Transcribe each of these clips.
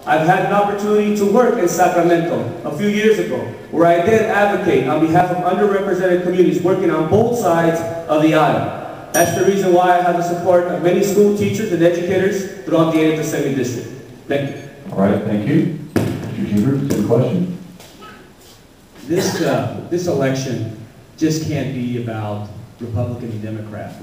I've had an opportunity to work in Sacramento a few years ago, where I did advocate on behalf of underrepresented communities working on both sides of the aisle. That's the reason why I have the support of many school teachers and educators throughout the 8th Assembly District. Thank you. All right, thank you. Mr. Jeandron, same question. This election just can't be about Republican and Democrat.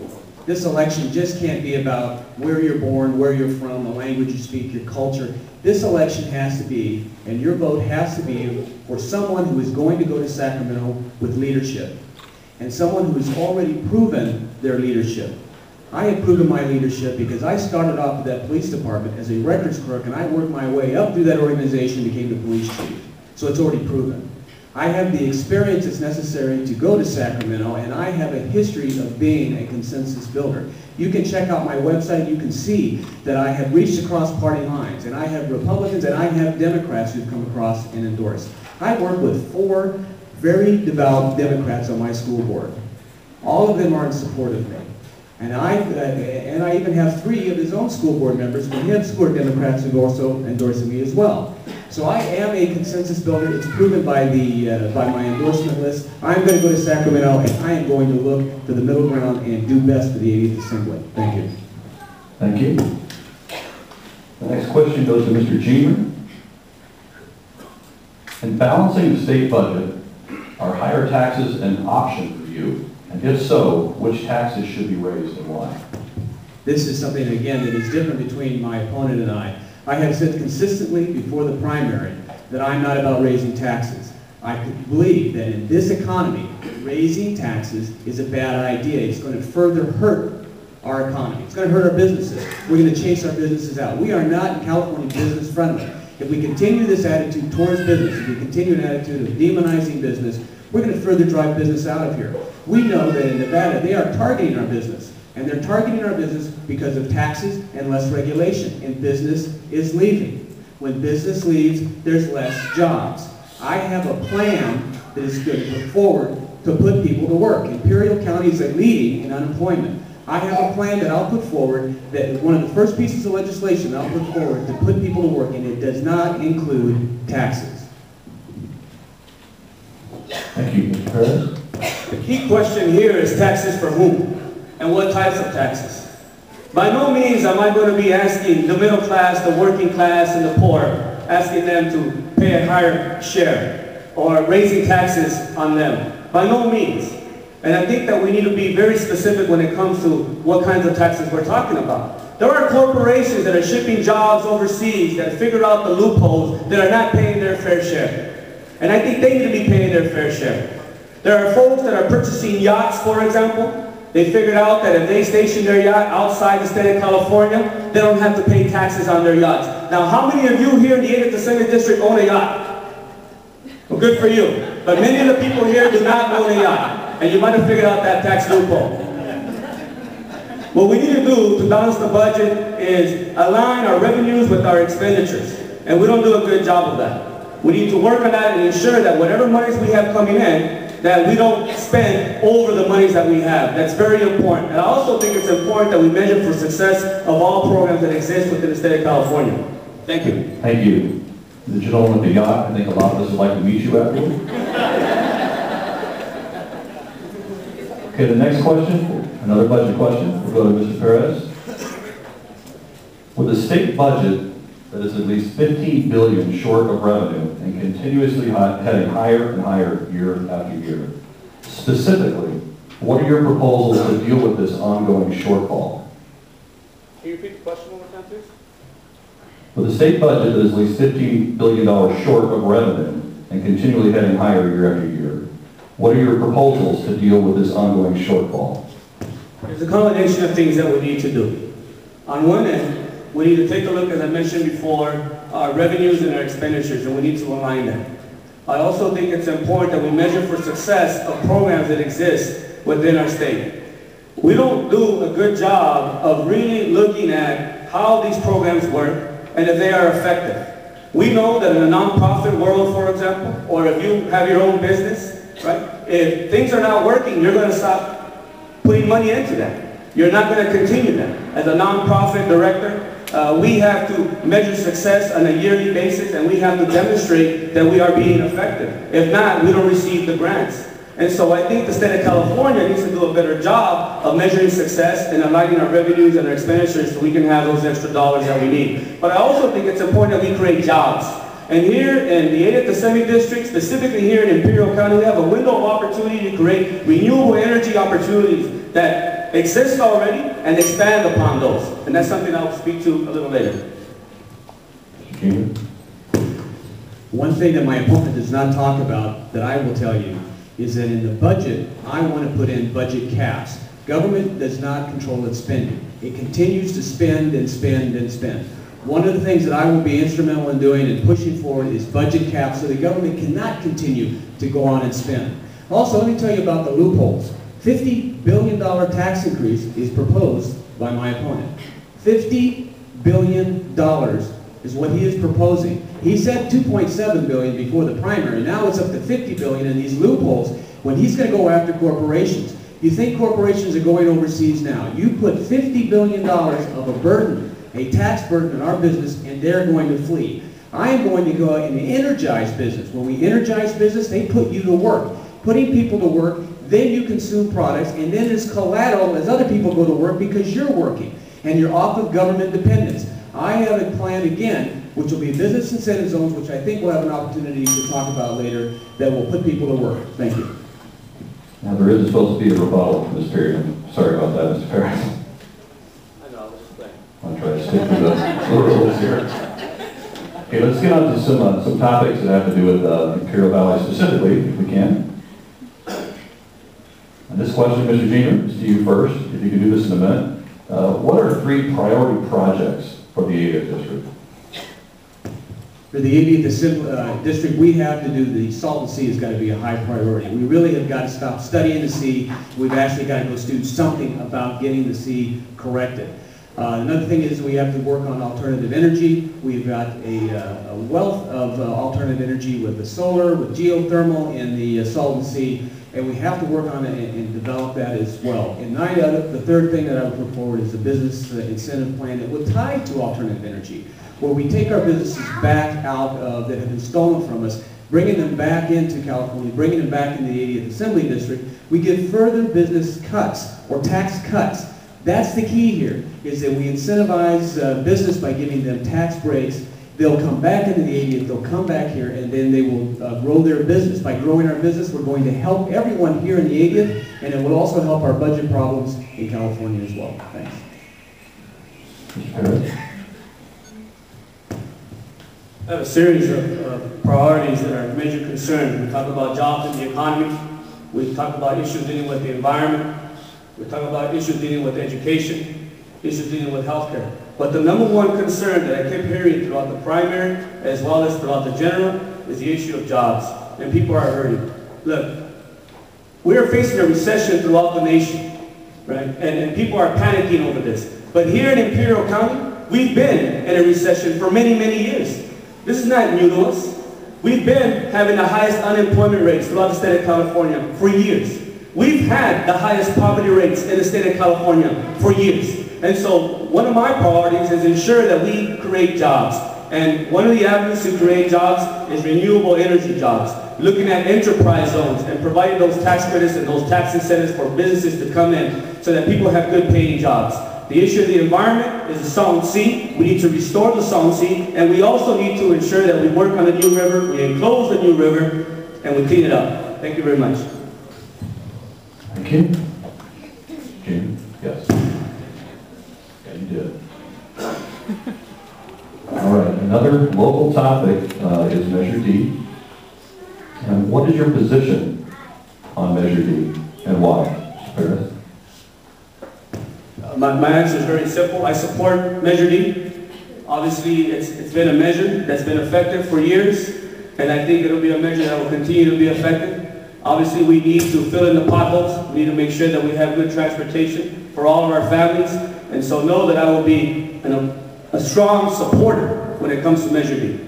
This election just can't be about where you're born, where you're from, the language you speak, your culture. This election has to be, and your vote has to be, for someone who is going to go to Sacramento with leadership, and someone who has already proven their leadership. I have proven my leadership because I started off with that police department as a records clerk, and I worked my way up through that organization and became the police chief. So it's already proven. I have the experience that's necessary to go to Sacramento, and I have a history of being a consensus builder. You can check out my website, you can see that I have reached across party lines, and I have Republicans and I have Democrats who've come across and endorsed. I work with 4 very devout Democrats on my school board. All of them are in support of me. And I even have 3 of his own school board members from his school Democrats who also endorsing me as well. So I am a consensus builder. It's proven by my endorsement list. I'm going to go to Sacramento, and I am going to look for the middle ground and do best for the 80th Assembly. Thank you. Thank you. The next question goes to Mr. Jeandron. In balancing the state budget, are higher taxes an option for you? And if so, which taxes should be raised and why? This is something, again, that is different between my opponent and I. I have said consistently before the primary that I'm not about raising taxes. I believe that in this economy, raising taxes is a bad idea. It's going to further hurt our economy. It's going to hurt our businesses. We're going to chase our businesses out. We are not in California business friendly. If we continue this attitude towards business, if we continue an attitude of demonizing business, we're going to further drive business out of here. We know that in Nevada, they are targeting our business. And they're targeting our business because of taxes and less regulation. And business is leaving. When business leaves, there's less jobs. I have a plan that is going to put forward to put people to work. Imperial County is leading in unemployment. I have a plan that I'll put forward, that one of the first pieces of legislation I'll put forward to put people to work, and it does not include taxes. Thank you, Mr. Perez. The key question here is taxes for whom? And what types of taxes? By no means am I going to be asking the middle class, the working class, and the poor, asking them to pay a higher share or raising taxes on them. By no means. And I think that we need to be very specific when it comes to what kinds of taxes we're talking about. There are corporations that are shipping jobs overseas that have figured out the loopholes that are not paying their fair share. And I think they need to be paying their fair share. There are folks that are purchasing yachts, for example. They figured out that if they station their yacht outside the state of California, they don't have to pay taxes on their yachts. Now, how many of you here in the 8th Assembly District own a yacht? Well, good for you. But many of the people here do not own a yacht. And you might have figured out that tax loophole. What we need to do to balance the budget is align our revenues with our expenditures. And we don't do a good job of that. We need to work on that and ensure that whatever monies we have coming in, that we don't spend over the monies that we have. That's very important. And I also think it's important that we measure for success of all programs that exist within the state of California. Thank you. Thank you. The gentleman with the yacht, I think a lot of us would like to meet you afterward. Okay, the next question, another budget question. We'll go to Mr. Perez. With a state budget that is at least $15 billion short of revenue and continuously heading higher and higher year after year. Specifically, what are your proposals to deal with this ongoing shortfall? Can you repeat the question one more time, please? With a state budget that is at least $15 billion short of revenue and continually heading higher year after year, what are your proposals to deal with this ongoing shortfall? There's a combination of things that we need to do. On one end, we need to take a look, as I mentioned before, our revenues and our expenditures, and we need to align them. I also think it's important that we measure for success of programs that exist within our state. We don't do a good job of really looking at how these programs work and if they are effective. We know that in a nonprofit world, for example, or if you have your own business, right? If things are not working, you're going to stop putting money into that. You're not going to continue that. As a nonprofit director, We have to measure success on a yearly basis, and we have to demonstrate that we are being effective. If not, we don't receive the grants. And so I think the state of California needs to do a better job of measuring success and aligning our revenues and our expenditures so we can have those extra dollars that we need. But I also think it's important that we create jobs. And here in the 80th Assembly District, specifically here in Imperial County, we have a window of opportunity to create renewable energy opportunities that exist already and expand upon those. And that's something I'll speak to a little later. One thing that my opponent does not talk about that I will tell you is that in the budget, I want to put in budget caps. Government does not control its spending. It continues to spend and spend and spend. One of the things that I will be instrumental in doing and pushing forward is budget caps so the government cannot continue to go on and spend. Also, let me tell you about the loopholes. $50 billion tax increase is proposed by my opponent. $50 billion is what he is proposing. He said $2.7 billion before the primary. Now it's up to $50 billion in these loopholes when he's going to go after corporations. You think corporations are going overseas now. You put $50 billion of a burden, a tax burden on our business, and they're going to flee. I am going to go in the energize business. When we energize business, they put you to work. Putting people to work, then you consume products, and then there's collateral as other people go to work because you're working, and you're off of government dependence. I have a plan again, which will be business incentive zones, which I think we'll have an opportunity to talk about later, that will put people to work. Thank you. Now, there is supposed to be a rebuttal from this period. Sorry about that, Mr. Perez. I know, I was just playing. I'll try to stick to the rules here. Okay, let's get on to some topics that have to do with Imperial Valley specifically, if we can. And this question, Mr. Jeandron, is to you first, if you can do this in a minute. What are 3 priority projects for the 80th District? For the 80th District, we have to do the salt and sea has got to be a high priority. We really have got to stop studying the sea. We've actually got to go do something about getting the sea corrected. Another thing is we have to work on alternative energy. We've got a wealth of alternative energy with the solar, with geothermal in the Salton Sea, and we have to work on it and develop that as well. And the third thing that I would put forward is a business incentive plan that would tie to alternative energy, where we take our businesses back out of that have been stolen from us, bringing them back into California, bringing them back into the 80th Assembly District. We give further business cuts or tax cuts. That's the key here, is that we incentivize business by giving them tax breaks. They'll come back into the 80th, they'll come back here, and then they will grow their business. By growing our business, we're going to help everyone here in the 80th, and it will also help our budget problems in California as well. Thanks. I have a series of priorities that are major concerns. We talk about jobs in the economy. We talk about issues dealing with the environment. We talk about issues dealing with education, issues dealing with healthcare. But the number one concern that I kept hearing throughout the primary, as well as throughout the general, is the issue of jobs. And people are hurting. Look, we are facing a recession throughout the nation, right? And people are panicking over this. But here in Imperial County, we've been in a recession for many, many years. This is not new to us. We've been having the highest unemployment rates throughout the state of California for years. We've had the highest poverty rates in the state of California for years. And so one of my priorities is ensure that we create jobs. And one of the avenues to create jobs is renewable energy jobs. Looking at enterprise zones and providing those tax credits and those tax incentives for businesses to come in so that people have good paying jobs. The issue of the environment is the Salton Sea. We need to restore the Salton Sea, and we also need to ensure that we work on the new river, we enclose the new river, and we clean it up. Thank you very much. Thank you. Jim? Yes. Yeah, you did. All right, another local topic is Measure D. And what is your position on Measure D, and why, Mr. Perez? My answer is very simple. I support Measure D. Obviously, it's been a measure that's been effective for years, and I think it'll be a measure that will continue to be effective. Obviously, we need to fill in the potholes. We need to make sure that we have good transportation for all of our families, and so know that I will be a strong supporter when it comes to Measure D.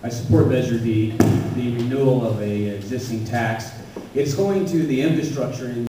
I support Measure D, the renewal of an existing tax. It's going to the infrastructure in